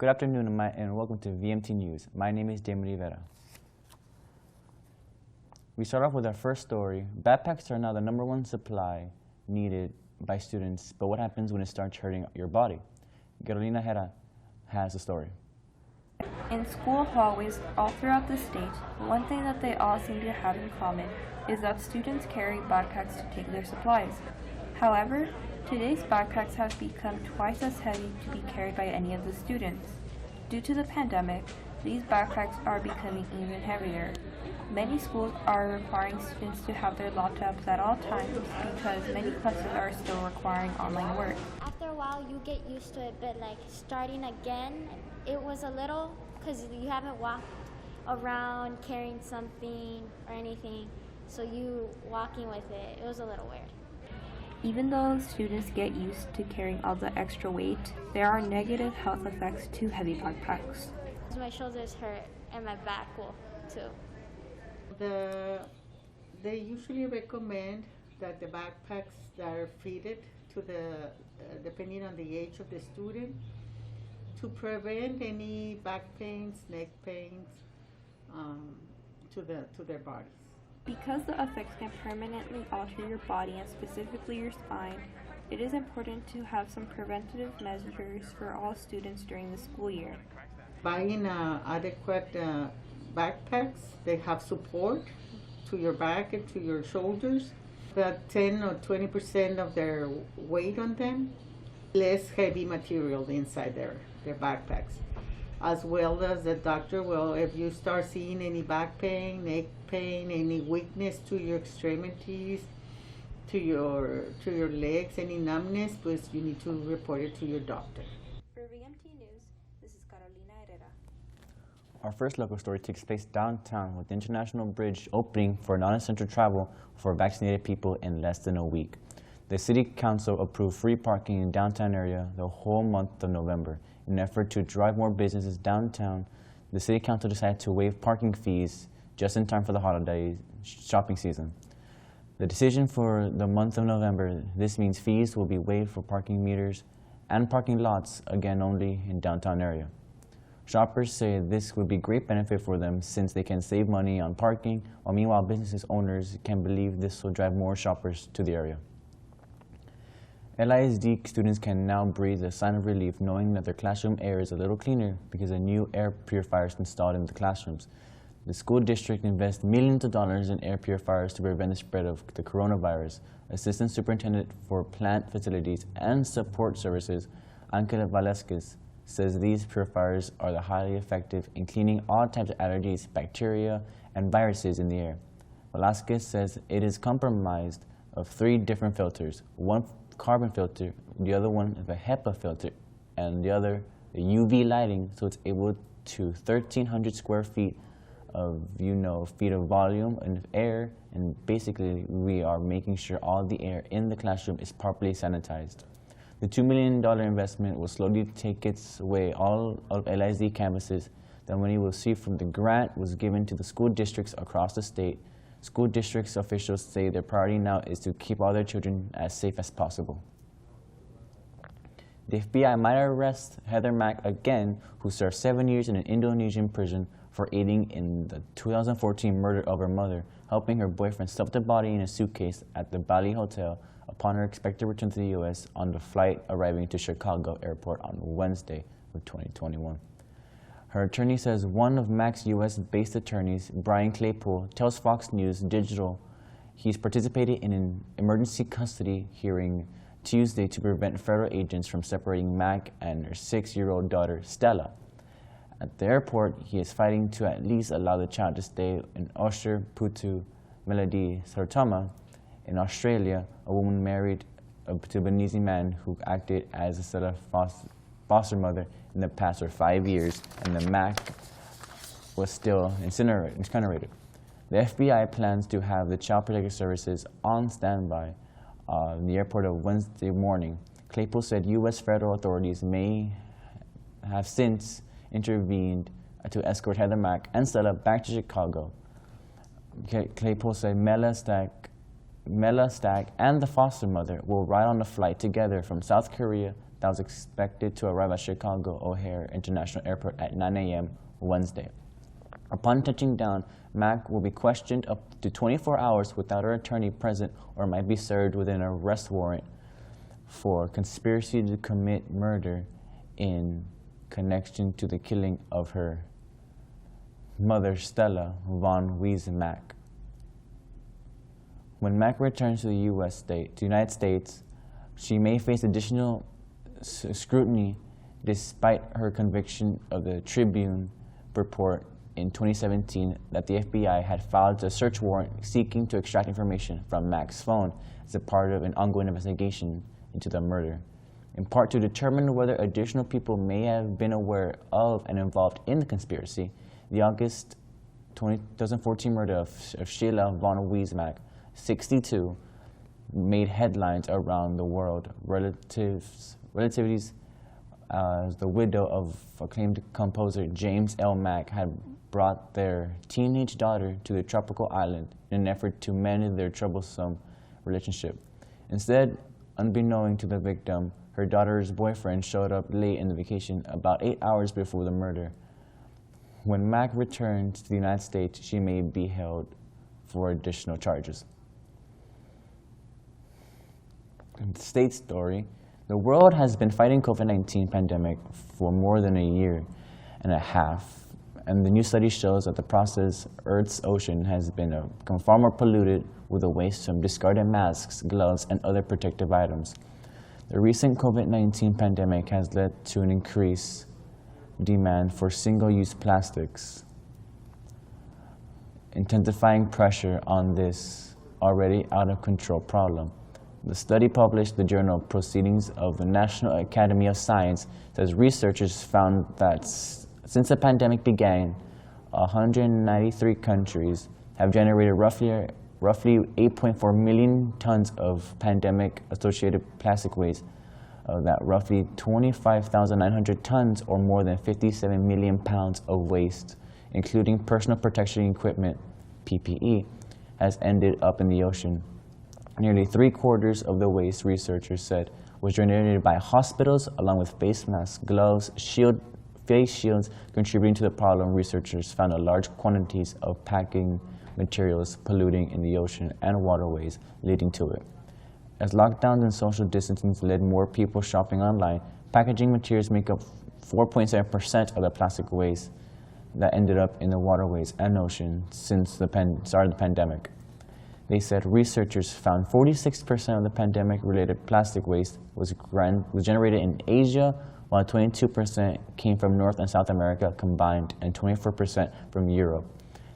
Good afternoon and welcome to VMT News. My name is Damien Rivera. We start off with our first story. Backpacks are now the #1 supply needed by students, but what happens when it starts hurting your body? Herrera has the story. In school hallways all throughout the state, one thing that they all seem to have in common is that students carry backpacks to take their supplies. However, today's backpacks have become twice as heavy to be carried by any of the students. Due to the pandemic, these backpacks are becoming even heavier. Many schools are requiring students to have their laptops at all times because many classes are still requiring online work. After a while, you get used to it, but like starting again, it was a little, because you haven't walked around carrying something or anything, so you walking with it, it was a little weird. Even though students get used to carrying all the extra weight, there are negative health effects to heavy backpacks. My shoulders hurt and my back will too. They usually recommend that the backpacks that are fitted to depending on the age of the student, to prevent any back pains, neck pains to their bodies. Because the effects can permanently alter your body and specifically your spine, it is important to have some preventative measures for all students during the school year. Buying adequate backpacks, they have support to your back and to your shoulders, that 10 or 20% of their weight on them, less heavy material inside their backpacks. As well as the doctor will, if you start seeing any back pain, neck pain, any weakness to your extremities, to your legs, any numbness, pues you need to report it to your doctor. For VMT News, this is Herrera. Our first local story takes place downtown with the International Bridge opening for non-essential travel for vaccinated people in less than a week. The City Council approved free parking in the downtown area the whole month of November. In an effort to drive more businesses downtown, the City Council decided to waive parking fees just in time for the holiday shopping season. The decision for the month of November, this means fees will be waived for parking meters and parking lots, again only in downtown area. Shoppers say this would be great benefit for them since they can save money on parking, while meanwhile business owners can believe this will drive more shoppers to the area. LISD students can now breathe a sign of relief knowing that their classroom air is a little cleaner because a new air purifier is installed in the classrooms. The school district invests millions of dollars in air purifiers to prevent the spread of the coronavirus. Assistant Superintendent for Plant Facilities and Support Services, Angela Velasquez, says these purifiers are highly effective in cleaning all types of allergies, bacteria, and viruses in the air. Velasquez says it is comprised of 3 different filters, one carbon filter, the other one the HEPA filter, and the other the UV lighting, so it's able to 1,300 square feet of feet of volume and air, and basically we are making sure all the air in the classroom is properly sanitized. The $2 million investment will slowly take its way all of LISD campuses. The money we'll see from the grant was given to the school districts across the state. School districts officials say their priority now is to keep all their children as safe as possible. The FBI might arrest Heather Mack again, who served 7 years in an Indonesian prison for aiding in the 2014 murder of her mother, helping her boyfriend stuff the body in a suitcase at the Bali Hotel upon her expected return to the U.S. on the flight arriving to Chicago Airport on Wednesday of 2021. Her attorney says one of Mack's U.S.-based attorneys, Brian Claypool, tells Fox News Digital he's participated in an emergency custody hearing Tuesday to prevent federal agents from separating Mack and her 6-year-old daughter, Stella. At the airport, he is fighting to at least allow the child to stay in Osher Putu Melody Sartama. In Australia, a woman married to a Beninese man who acted as a Stella foster mother in the past for 5 years, and the Mac was still incinerated. The FBI plans to have the Child Protective Services on standby in the airport on Wednesday morning. Claypool said U.S. federal authorities may have since intervened to escort Heather Mack and Stella back to Chicago. Claypool said Mela Stack and the foster mother will ride on a flight together from South Korea that was expected to arrive at Chicago O'Hare International Airport at 9 a.m. Wednesday. Upon touching down, Mack will be questioned up to 24 hours without her attorney present or might be served with an arrest warrant for conspiracy to commit murder in connection to the killing of her mother, Stella Von Mack. When Mack returns to the United States, she may face additional scrutiny despite her conviction of the Tribune report in 2017 that the FBI had filed a search warrant seeking to extract information from Mack's phone as a part of an ongoing investigation into the murder, in part to determine whether additional people may have been aware of and involved in the conspiracy. The August 2014 murder of Sheila Von Mack, 62, made headlines around the world. Relatives, the widow of acclaimed composer James L. Mack, had brought their teenage daughter to the tropical island in an effort to mend their troublesome relationship. Instead, unbeknown to the victim, her daughter's boyfriend showed up late in the vacation, about 8 hours before the murder. When Mack returned to the United States, she may be held for additional charges. In the state story, the world has been fighting COVID-19 pandemic for more than a year and a half, and the new study shows that the process, Earth's ocean has been far more polluted with the waste from discarded masks, gloves, and other protective items. The recent COVID-19 pandemic has led to an increased demand for single-use plastics, intensifying pressure on this already out-of-control problem. The study published in the journal Proceedings of the National Academy of Science says researchers found that since the pandemic began, 193 countries have generated roughly 8.4 million tons of pandemic-associated plastic waste. Of that, roughly 25,900 tons, or more than 57 million pounds of waste, including personal protection equipment, PPE, has ended up in the ocean. Nearly 3/4 of the waste, researchers said, was generated by hospitals, along with face masks, gloves, face shields. Contributing to the problem, researchers found large quantities of packing materials polluting in the ocean and waterways leading to it. As lockdowns and social distancing led more people shopping online, packaging materials make up 4.7% of the plastic waste that ended up in the waterways and ocean since the start of the pandemic. They said researchers found 46% of the pandemic-related plastic waste was generated in Asia, while 22% came from North and South America combined, and 24% from Europe.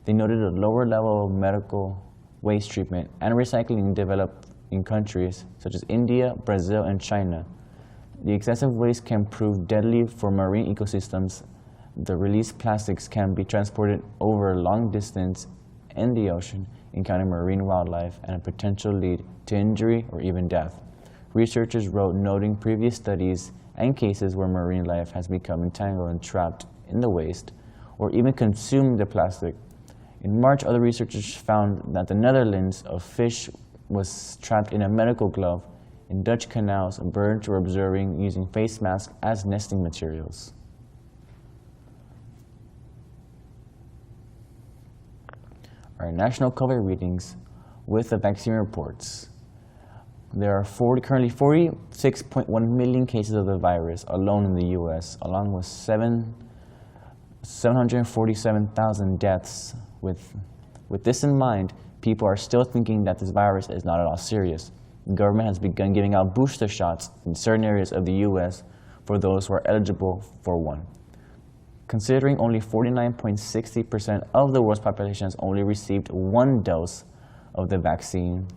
They noted a lower level of medical waste treatment and recycling developed in countries such as India, Brazil, and China. The excessive waste can prove deadly for marine ecosystems. The released plastics can be transported over a long distance in the ocean, encountering marine wildlife, and a potential lead to injury or even death. Researchers wrote, noting previous studies and cases where marine life has become entangled and trapped in the waste, or even consumed the plastic. In March, other researchers found that the Netherlands, a fish was trapped in a medical glove. In Dutch canals, birds were observing using face masks as nesting materials. Our national COVID readings with the vaccine reports. There are currently 46.1 million cases of the virus alone in the U.S., along with 747,000 deaths. With this in mind, people are still thinking that this virus is not at all serious. The government has begun giving out booster shots in certain areas of the U.S. for those who are eligible for one. Considering only 49.60% of the world's population has only received one dose of the vaccine,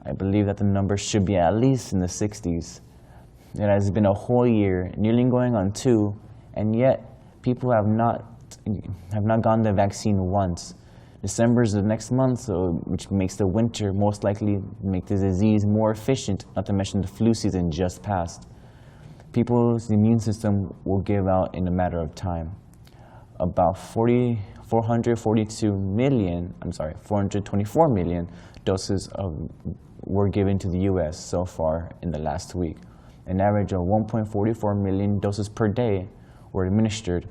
I believe that the number should be at least in the 60s. It has been a whole year, nearly going on 2, and yet people have not gotten the vaccine once. December is the next month, which makes the winter most likely make the disease more efficient, not to mention the flu season just passed. People's immune system will give out in a matter of time. About 424 million doses were given to the U.S. so far in the last week. An average of 1.44 million doses per day were administered.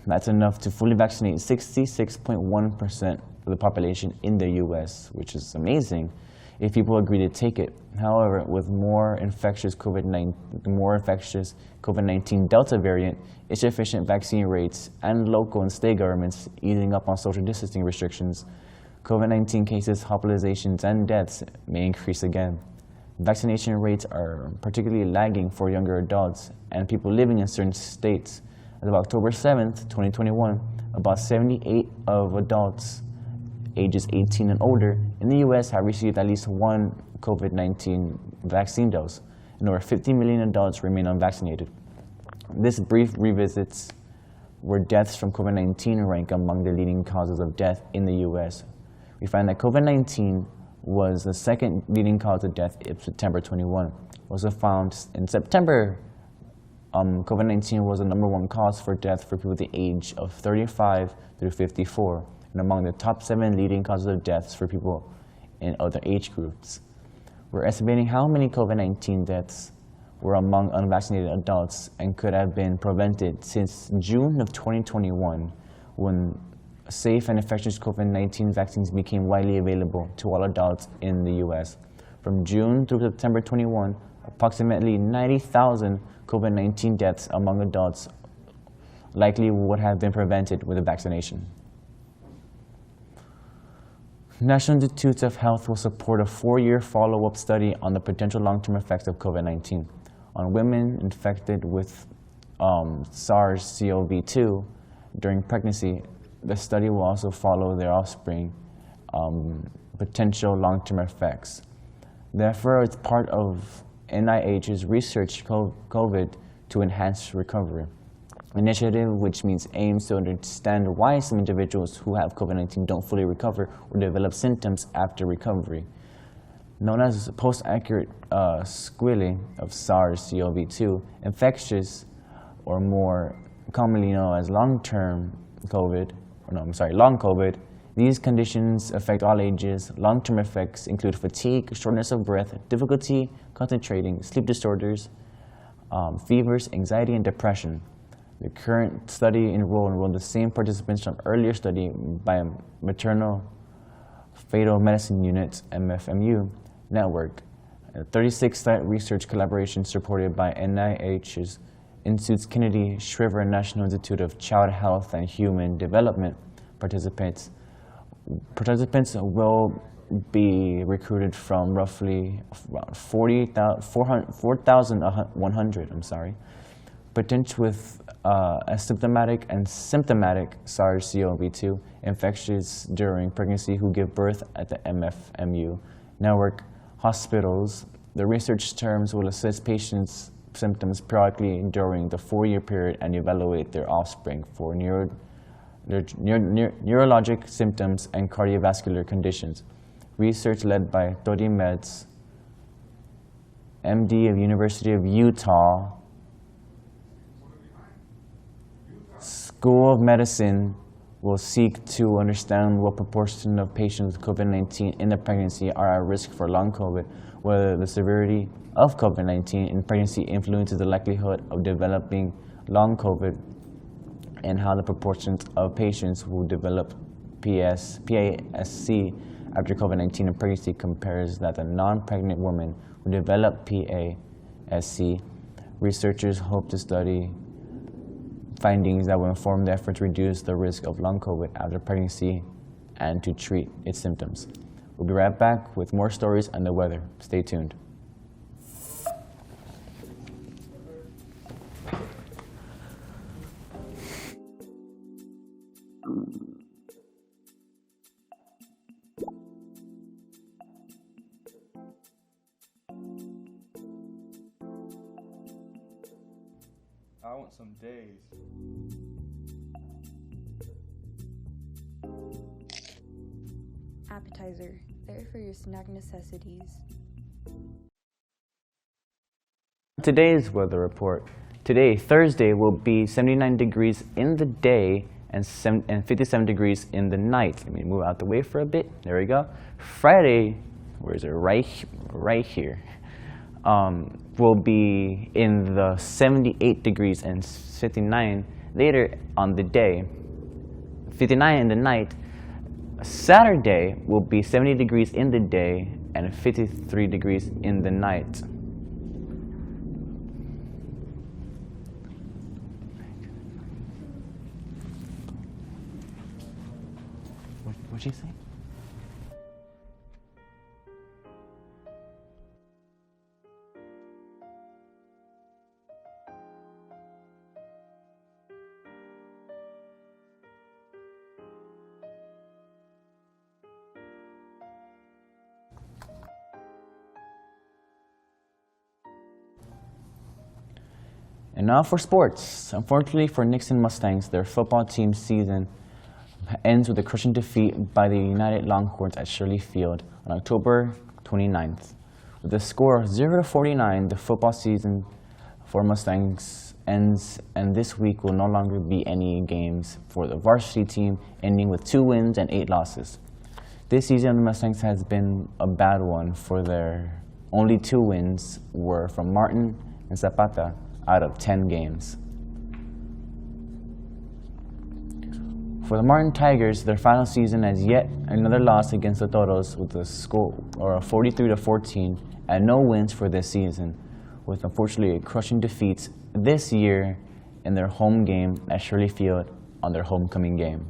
That's enough to fully vaccinate 66.1% of the population in the US, which is amazing if people agree to take it. However, with more infectious COVID-19 Delta variant, insufficient vaccine rates, and local and state governments easing up on social distancing restrictions, COVID-19 cases, hospitalizations, and deaths may increase again. Vaccination rates are particularly lagging for younger adults and people living in certain states. As of October 7th, 2021, about 78 of adults ages 18 and older in the US have received at least one COVID-19 vaccine dose, and over 50 million adults remain unvaccinated. This brief revisits where deaths from COVID-19 rank among the leading causes of death in the US. We find that COVID-19 was the second leading cause of death in September 21. Also found in September, COVID-19 was the #1 cause for death for people the age of 35 through 54, and among the top 7 leading causes of deaths for people in other age groups. We're estimating how many COVID-19 deaths were among unvaccinated adults and could have been prevented since June of 2021, when safe and effective COVID-19 vaccines became widely available to all adults in the US. From June through September 21, approximately 90,000 COVID-19 deaths among adults likely would have been prevented with a vaccination. National Institutes of Health will support a 4-year follow-up study on the potential long-term effects of COVID-19 on women infected with SARS-CoV-2 during pregnancy. The study will also follow their offspring potential long-term effects. Therefore, it's part of NIH's Research COVID to Enhance Recovery initiative, which aims to understand why some individuals who have COVID-19 don't fully recover or develop symptoms after recovery. Known as post-acute sequelae of SARS-CoV-2, infectious, or more commonly known as long COVID, these conditions affect all ages. Long-term effects include fatigue, shortness of breath, difficulty concentrating, sleep disorders, fevers, anxiety, and depression. The current study enrolled the same participants from earlier study by Maternal Fetal Medicine Unit, MFMU, network. A 36-site research collaboration supported by NIH's Institute's Kennedy Shriver National Institute of Child Health and Human Development. Participants will be recruited from roughly 4,100, potential with asymptomatic and symptomatic SARS-CoV-2 infections during pregnancy who give birth at the MFMU network hospitals. The research terms will assess patients' symptoms periodically during the 4-year period and evaluate their offspring for neurologic symptoms and cardiovascular conditions. Research led by Todi Metz, MD of University of Utah, School of Medicine, will seek to understand what proportion of patients with COVID-19 in the pregnancy are at risk for long COVID, whether the severity of COVID-19 in pregnancy influences the likelihood of developing long COVID, and how the proportions of patients who develop PASC after COVID-19 in pregnancy compares that the non-pregnant women who develop PASC. Researchers hope to study findings that will inform the effort to reduce the risk of long COVID after pregnancy and to treat its symptoms. We'll be right back with more stories on the weather. Stay tuned. I want some days. Appetizer, there for your snack necessities. Today's weather report. Today, Thursday, will be 79 degrees in the day and 57 degrees in the night. Let me move out the way for a bit. There we go. Friday, where is it? Right here. will be in the 78 degrees and 59 later on the day. 59 in the night. Saturday will be 70 degrees in the day and 53 degrees in the night. What'd you say? And now for sports. Unfortunately for Nixon Mustangs, their football team season ends with a crushing defeat by the United Longhorns at Shirley Field on October 29th. With a score of 0-49, the football season for Mustangs ends, and this week will no longer be any games for the varsity team, ending with 2 wins and 8 losses. This season, the Mustangs has been a bad one, for their only 2 wins were from Martin and Zapata out of 10 games. For the Martin Tigers, their final season has yet another loss against the Toros with a score of 43-14 and no wins for this season, with unfortunately a crushing defeat this year in their home game at Shirley Field on their homecoming game.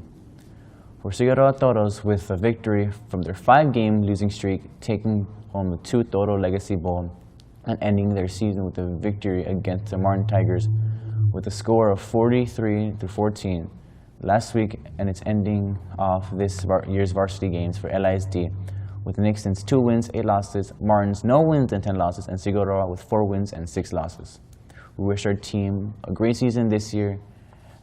For Figueroa Toros, with a victory from their 5-game losing streak, taking home the 2 Toro Legacy Bowl and ending their season with a victory against the Martin Tigers with a score of 43-14 last week, and it's ending off this year's varsity games for LISD with Nixon's 2 wins, 8 losses, Martin's no wins and 10 losses, and Figueroa with 4 wins and 6 losses. We wish our team a great season this year,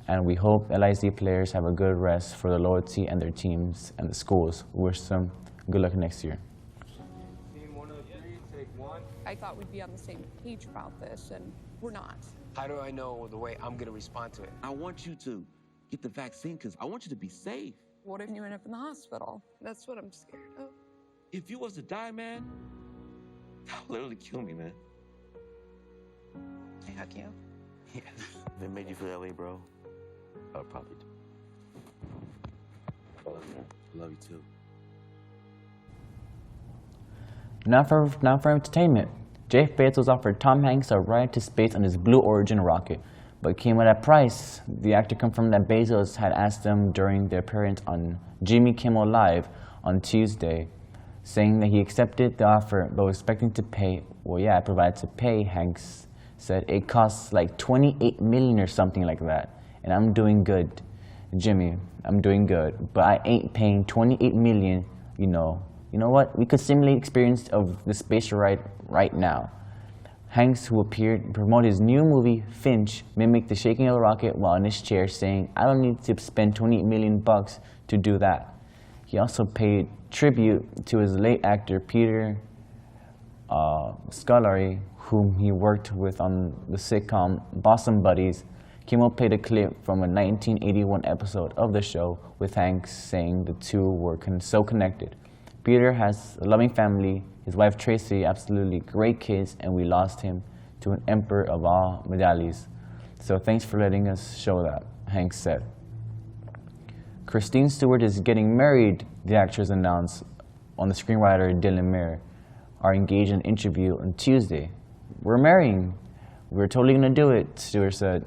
and we hope LISD players have a good rest for the loyalty and their teams and the schools. We wish them good luck next year. Team 103, take 1. I thought we'd be on the same page about this, and we're not. How do I know the way I'm gonna respond to it? I want you to get the vaccine because I want you to be safe. What if you end up in the hospital? That's what I'm scared of. If you was to die, man, that would literally kill me, man. I hug you. Yeah. If it made you feel that way, bro, I would probably do. I love you, man. I love you too. Now for entertainment. Jeff Bezos offered Tom Hanks a ride to space on his Blue Origin rocket, but came at a price. The actor confirmed that Bezos had asked him during their appearance on Jimmy Kimmel Live on Tuesday, saying that he accepted the offer but was expecting to pay. Well, yeah, I provided to pay, Hanks said. It costs like $28 million or something like that, and I'm doing good. Jimmy, I'm doing good, but I ain't paying $28 million, you know. You know what? We could simulate experience of the space ride right now. Hanks, who appeared to promote his new movie, Finch, mimicked the shaking of the rocket while in his chair, saying, I don't need to spend $28 million to do that. He also paid tribute to his late actor, Peter Scolari, whom he worked with on the sitcom Boston Buddies. Kimmel played a clip from a 1981 episode of the show with Hanks saying the two were so connected. Peter has a loving family, his wife Tracy, absolutely great kids, and we lost him to an emperor of all medallions. So thanks for letting us show that, Hanks said. Kristen Stewart is getting married, the actress announced on the screenwriter Dylan Mayer, are engaged in an interview on Tuesday. We're marrying. We're totally gonna do it, Stewart said.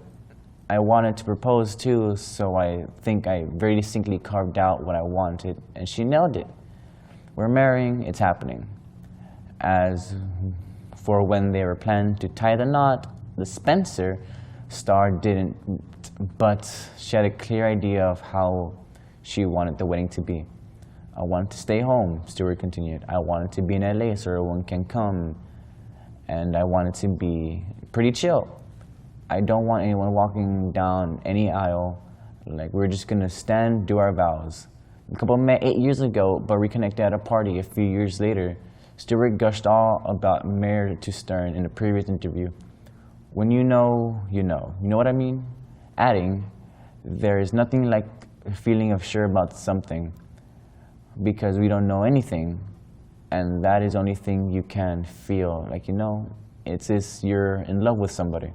I wanted to propose too, so I think I very distinctly carved out what I wanted, and she nailed it. We're marrying, it's happening. As for when they were planning to tie the knot, the Spencer star didn't, but she had a clear idea of how she wanted the wedding to be. I wanted to stay home, Stewart continued. I wanted to be in LA so everyone can come, and I wanted to be pretty chill. I don't want anyone walking down any aisle. Like, we're just gonna stand, do our vows. The couple met 8 years ago, but reconnected at a party a few years later. Stewart gushed all about Mayer to Stern in a previous interview. When you know, you know. You know what I mean? Adding, there is nothing like a feeling of sure about something, because we don't know anything, and that is the only thing you can feel. Like, you know, It's as you're in love with somebody.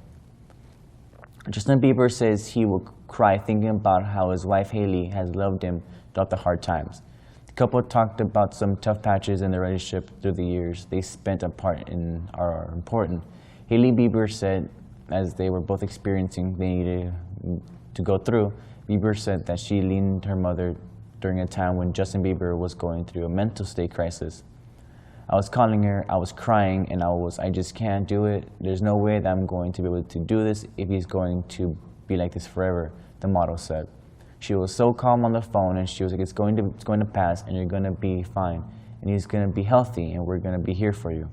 Justin Bieber says he will cry thinking about how his wife Hailey has loved him throughout the hard times. The couple talked about some tough patches in their relationship through the years they spent apart and are important. Hailey Bieber said, as they were both experiencing they needed to go through, Bieber said that she leaned her mother during a time when Justin Bieber was going through a mental state crisis. I was calling her, I was crying, and I just can't do it. There's no way that I'm going to be able to do this if he's going to be like this forever, the model said. She was so calm on the phone, and she was like, it's going to pass, and you're going to be fine, and he's going to be healthy, and we're going to be here for you.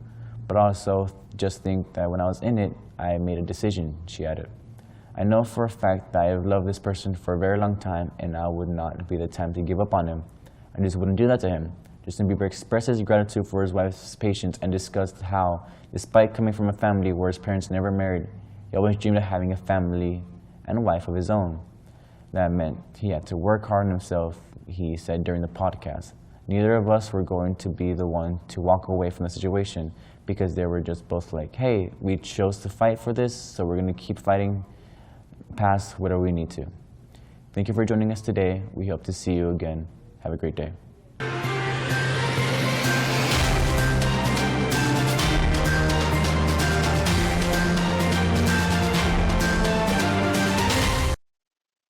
But also, just think that when I was in it, I made a decision, she added. I know for a fact that I've loved this person for a very long time, and I would not be the time to give up on him. I just wouldn't do that to him. Justin Bieber expressed his gratitude for his wife's patience and discussed how, despite coming from a family where his parents never married, he always dreamed of having a family and a wife of his own. That meant he had to work hard on himself, he said during the podcast. Neither of us were going to be the one to walk away from the situation because they were just both like, hey, we chose to fight for this, so we're going to keep fighting past whatever we need to. Thank you for joining us today. We hope to see you again. Have a great day.